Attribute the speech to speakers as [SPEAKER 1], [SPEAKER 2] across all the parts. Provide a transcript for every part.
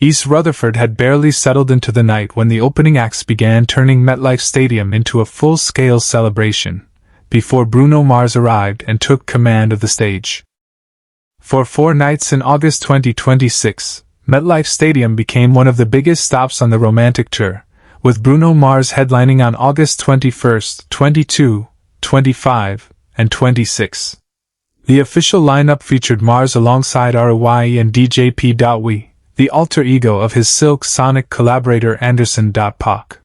[SPEAKER 1] East Rutherford had barely settled into the night when the opening acts began turning MetLife Stadium into a full-scale celebration, before Bruno Mars arrived and took command of the stage. For 4 nights in August 2026, MetLife Stadium became one of the biggest stops on the romantic tour, with Bruno Mars headlining on August 21, 22, 25, and 26. The official lineup featured Mars alongside RAYE and DJ Pee Wee, the alter ego of his Silk Sonic collaborator Paak.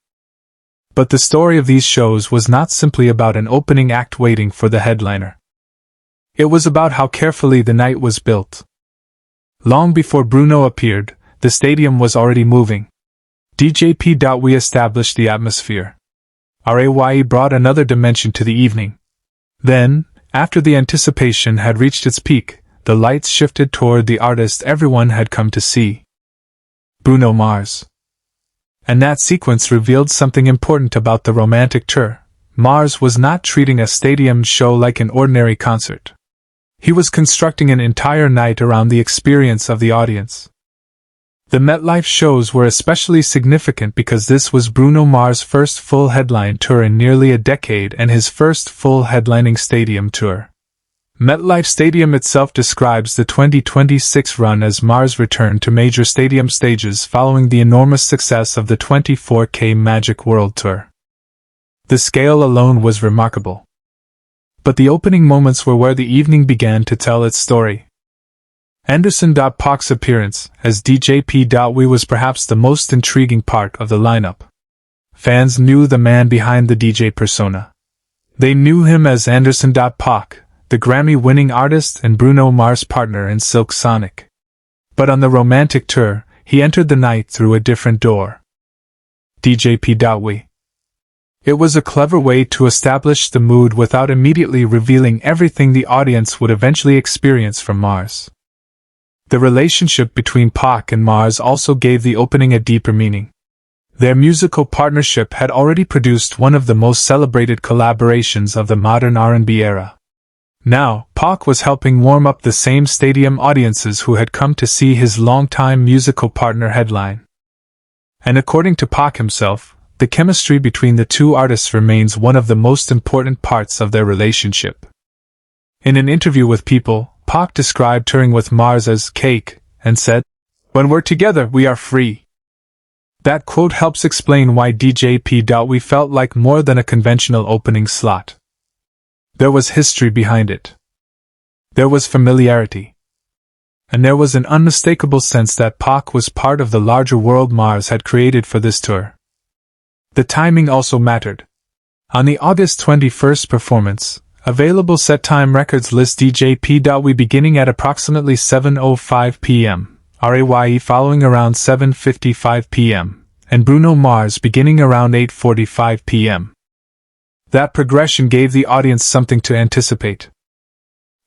[SPEAKER 1] But the story of these shows was not simply about an opening act waiting for the headliner. It was about how carefully the night was built. Long before Bruno appeared, the stadium was already moving. DJ Pee Wee established the atmosphere. RAYE brought another dimension to the evening. Then, after the anticipation had reached its peak, the lights shifted toward the artist everyone had come to see. Bruno Mars. And that sequence revealed something important about the romantic tour. Mars was not treating a stadium show like an ordinary concert. He was constructing an entire night around the experience of the audience. The MetLife shows were especially significant because this was Bruno Mars' first full headline tour in nearly a decade and his first full headlining stadium tour. MetLife Stadium itself describes the 2026 run as Mars' return to major stadium stages following the enormous success of the 24K Magic World Tour. The scale alone was remarkable. But the opening moments were where the evening began to tell its story. Paak's appearance as DJ Pee Wee was perhaps the most intriguing part of the lineup. Fans knew the man behind the DJ persona. They knew him as Paak, the Grammy-winning artist and Bruno Mars' partner in Silk Sonic. But on the romantic tour, he entered the night through a different door. DJ Pee Wee. It was a clever way to establish the mood without immediately revealing everything the audience would eventually experience from Mars. The relationship between Paak and Mars also gave the opening a deeper meaning. Their musical partnership had already produced one of the most celebrated collaborations of the modern R&B era. Now, Paak was helping warm up the same stadium audiences who had come to see his longtime musical partner headline. And according to Paak himself, the chemistry between the two artists remains one of the most important parts of their relationship. In an interview with People, Paak described touring with Mars as cake, and said, "When we're together, we are free." That quote helps explain why DJ Pee Wee felt like more than a conventional opening slot. There was history behind it. There was familiarity. And there was an unmistakable sense that Paak was part of the larger world Mars had created for this tour. The timing also mattered. On the August 21st performance, available set time records list DJ Pee Wee beginning at approximately 7:05 p.m., RAYE following around 7:55 p.m., and Bruno Mars beginning around 8:45 p.m. That progression gave the audience something to anticipate.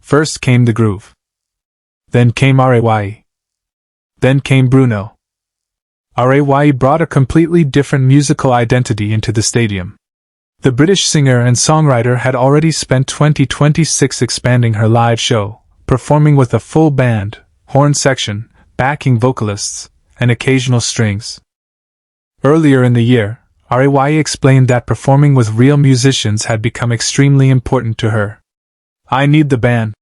[SPEAKER 1] First came the groove. Then came RAYE. Then came Bruno. RAYE brought a completely different musical identity into the stadium. The British singer and songwriter had already spent 2026 expanding her live show, performing with a full band, horn section, backing vocalists, and occasional strings. Earlier in the year, RAYE explained that performing with real musicians had become extremely important to her. "I need the band,"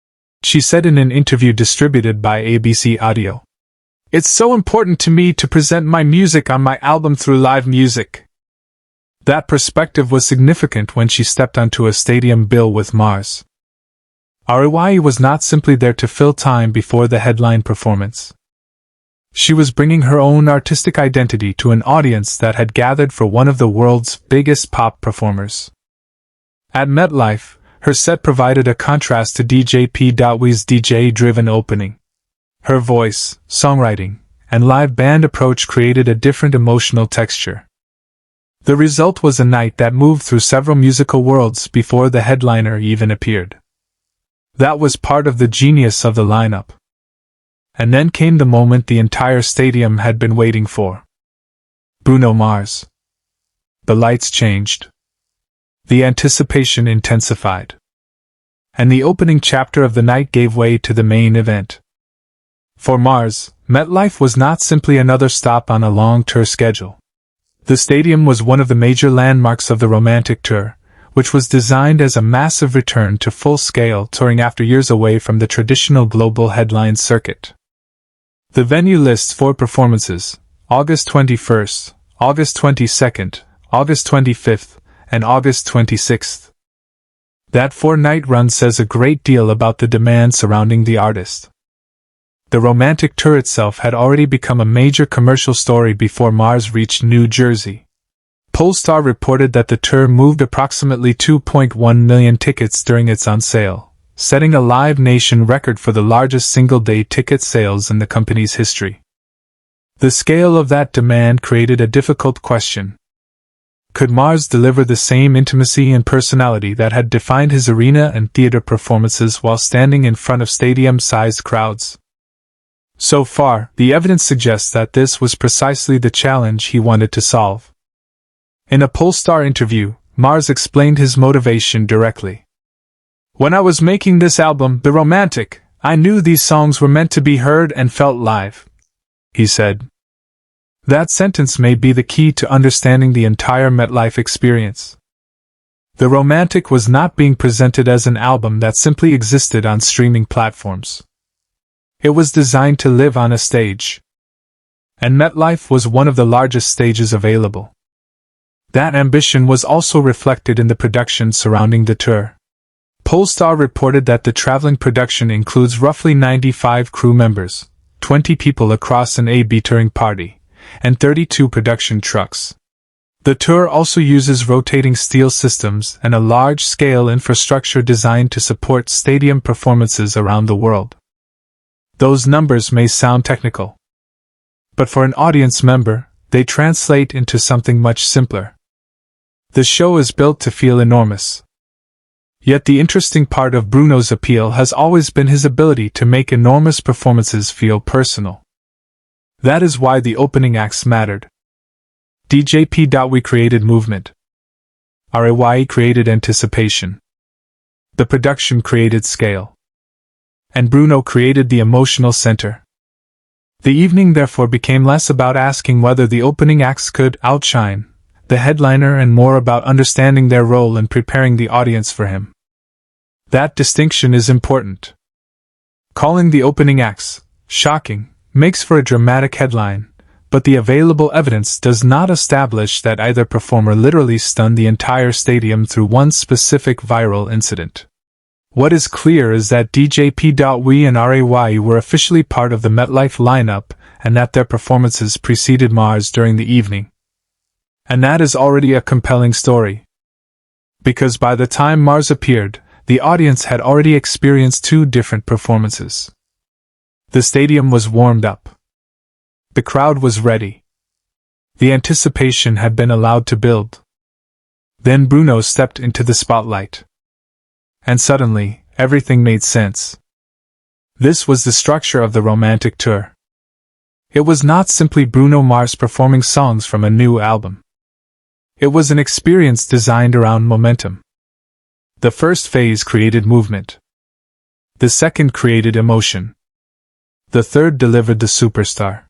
[SPEAKER 1] she said in an interview distributed by ABC Audio. "It's so important to me to present my music on my album through live music." That perspective was significant when she stepped onto a stadium bill with Mars. RAYE was not simply there to fill time before the headline performance. She was bringing her own artistic identity to an audience that had gathered for one of the world's biggest pop performers. At MetLife, her set provided a contrast to DJ Pee Wee's DJ-driven opening. Her voice, songwriting, and live band approach created a different emotional texture. The result was a night that moved through several musical worlds before the headliner even appeared. That was part of the genius of the lineup. And then came the moment the entire stadium had been waiting for. Bruno Mars. The lights changed. The anticipation intensified. And the opening chapter of the night gave way to the main event. For Mars, MetLife was not simply another stop on a long tour schedule. The stadium was one of the major landmarks of the Romantic Tour, which was designed as a massive return to full-scale touring after years away from the traditional global headline circuit. The venue lists 4 performances: August 21st, August 22nd, August 25th, and August 26th. That 4-night run says a great deal about the demand surrounding the artist. The Romantic Tour itself had already become a major commercial story before Mars reached New Jersey. Polestar reported that the tour moved approximately 2.1 million tickets during its on-sale, setting a Live Nation record for the largest single-day ticket sales in the company's history. The scale of that demand created a difficult question. Could Mars deliver the same intimacy and personality that had defined his arena and theater performances while standing in front of stadium-sized crowds? So far, the evidence suggests that this was precisely the challenge he wanted to solve. In a Polestar interview, Mars explained his motivation directly. "When I was making this album, The Romantic, I knew these songs were meant to be heard and felt live," he said. That sentence may be the key to understanding the entire MetLife experience. The Romantic was not being presented as an album that simply existed on streaming platforms. It was designed to live on a stage. And MetLife was one of the largest stages available. That ambition was also reflected in the production surrounding the tour. Polestar reported that the traveling production includes roughly 95 crew members, 20 people across an A/B touring party, and 32 production trucks. The tour also uses rotating steel systems and a large-scale infrastructure designed to support stadium performances around the world. Those numbers may sound technical, but for an audience member, they translate into something much simpler. The show is built to feel enormous. Yet the interesting part of Bruno's appeal has always been his ability to make enormous performances feel personal. That is why the opening acts mattered. DJ Pee Wee created movement. RAYE created anticipation. The production created scale. And Bruno created the emotional center. The evening therefore became less about asking whether the opening acts could outshine the headliner and more about understanding their role and preparing the audience for him. That distinction is important. Calling the opening acts shocking makes for a dramatic headline, but the available evidence does not establish that either performer literally stunned the entire stadium through one specific viral incident. What is clear is that DJ Pee Wee and RAYE were officially part of the MetLife lineup and that their performances preceded Mars during the evening. And that is already a compelling story. Because by the time Mars appeared, the audience had already experienced 2 different performances. The stadium was warmed up. The crowd was ready. The anticipation had been allowed to build. Then Bruno stepped into the spotlight. And suddenly, everything made sense. This was the structure of the Romantic Tour. It was not simply Bruno Mars performing songs from a new album. It was an experience designed around momentum. The first phase created movement. The second created emotion. The third delivered the superstar.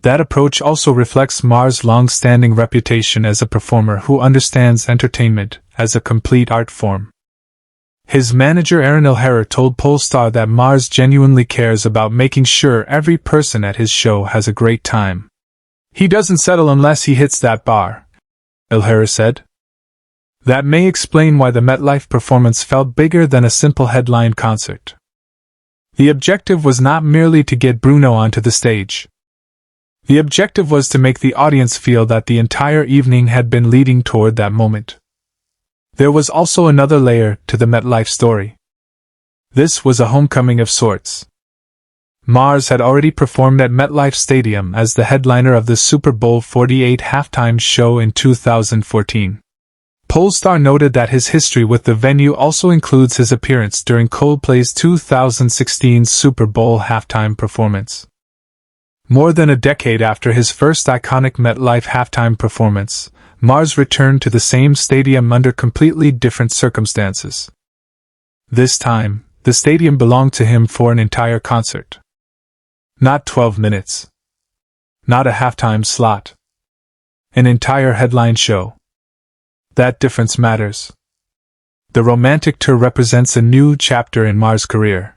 [SPEAKER 1] That approach also reflects Mars' long-standing reputation as a performer who understands entertainment as a complete art form. His manager Aaron O'Hara told Polestar that Mars genuinely cares about making sure every person at his show has a great time. "He doesn't settle unless he hits that bar," O'Hara said. That may explain why the MetLife performance felt bigger than a simple headline concert. The objective was not merely to get Bruno onto the stage. The objective was to make the audience feel that the entire evening had been leading toward that moment. There was also another layer to the MetLife story. This was a homecoming of sorts. Mars had already performed at MetLife Stadium as the headliner of the Super Bowl 48 halftime show in 2014. Polestar noted that his history with the venue also includes his appearance during Coldplay's 2016 Super Bowl halftime performance. More than a decade after his first iconic MetLife halftime performance, Mars returned to the same stadium under completely different circumstances. This time, the stadium belonged to him for an entire concert. Not 12 minutes. Not a halftime slot. An entire headline show. That difference matters. The romantic tour represents a new chapter in Mars' career.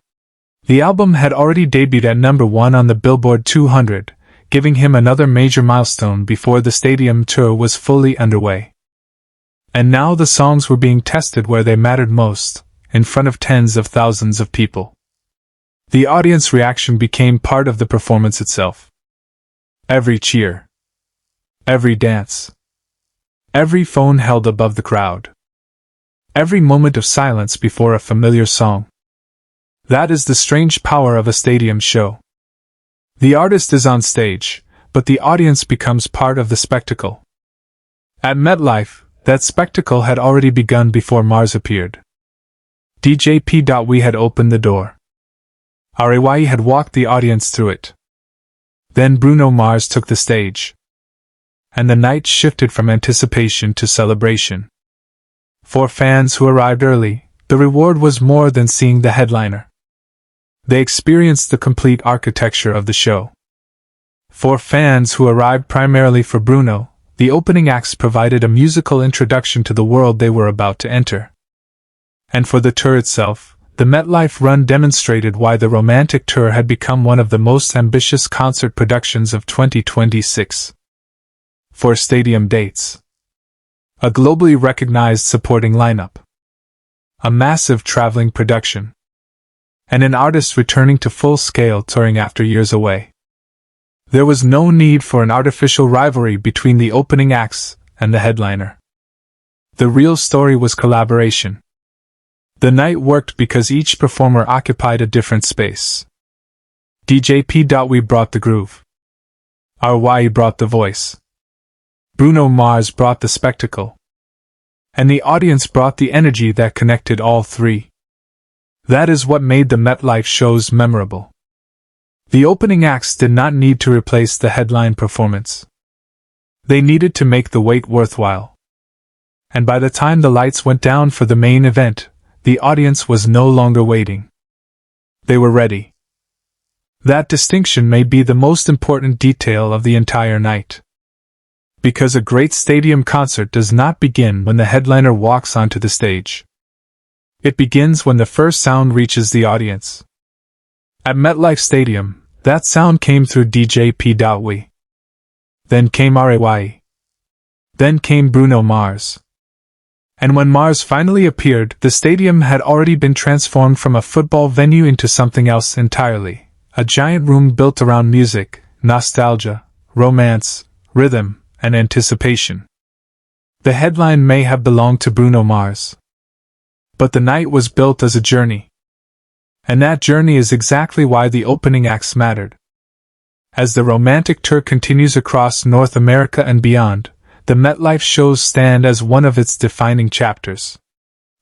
[SPEAKER 1] The album had already debuted at #1 on the Billboard 200, giving him another major milestone before the stadium tour was fully underway. And now the songs were being tested where they mattered most, in front of tens of thousands of people. The audience reaction became part of the performance itself. Every cheer. Every dance. Every phone held above the crowd. Every moment of silence before a familiar song. That is the strange power of a stadium show. The artist is on stage, but the audience becomes part of the spectacle. At MetLife, that spectacle had already begun before Mars appeared. DJ Pee Wee had opened the door. RAYE had walked the audience through it. Then Bruno Mars took the stage. And the night shifted from anticipation to celebration. For fans who arrived early, the reward was more than seeing the headliner. They experienced the complete architecture of the show. For fans who arrived primarily for Bruno, the opening acts provided a musical introduction to the world they were about to enter. And for the tour itself, the MetLife run demonstrated why the romantic tour had become one of the most ambitious concert productions of 2026. 4 stadium dates. A globally recognized supporting lineup. A massive traveling production. And an artist returning to full-scale touring after years away. There was no need for an artificial rivalry between the opening acts and the headliner. The real story was collaboration. The night worked because each performer occupied a different space. DJ Pee Wee brought the groove. RAYE brought the voice. Bruno Mars brought the spectacle. And the audience brought the energy that connected all three. That is what made the MetLife shows memorable. The opening acts did not need to replace the headline performance. They needed to make the wait worthwhile. And by the time the lights went down for the main event, the audience was no longer waiting. They were ready. That distinction may be the most important detail of the entire night. Because a great stadium concert does not begin when the headliner walks onto the stage. It begins when the first sound reaches the audience. At MetLife Stadium, that sound came through DJ Pee Wee. Then came RAYE. Then came Bruno Mars. And when Mars finally appeared, the stadium had already been transformed from a football venue into something else entirely. A giant room built around music, nostalgia, romance, rhythm, and anticipation. The headline may have belonged to Bruno Mars. But the night was built as a journey. And that journey is exactly why the opening acts mattered. As the romantic tour continues across North America and beyond, the MetLife shows stand as one of its defining chapters.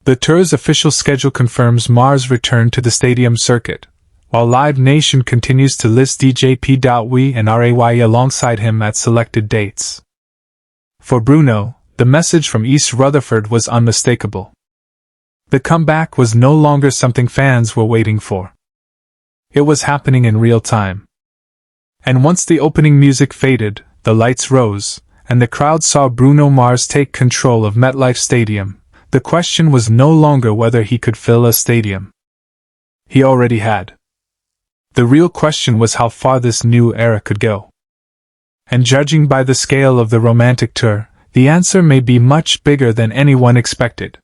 [SPEAKER 1] The tour's official schedule confirms Mars' return to the stadium circuit, while Live Nation continues to list DJ Pee Wee and RAYE alongside him at selected dates. For Bruno, the message from East Rutherford was unmistakable. The comeback was no longer something fans were waiting for. It was happening in real time. And once the opening music faded, the lights rose, and the crowd saw Bruno Mars take control of MetLife Stadium, the question was no longer whether he could fill a stadium. He already had. The real question was how far this new era could go. And judging by the scale of the romantic tour, the answer may be much bigger than anyone expected.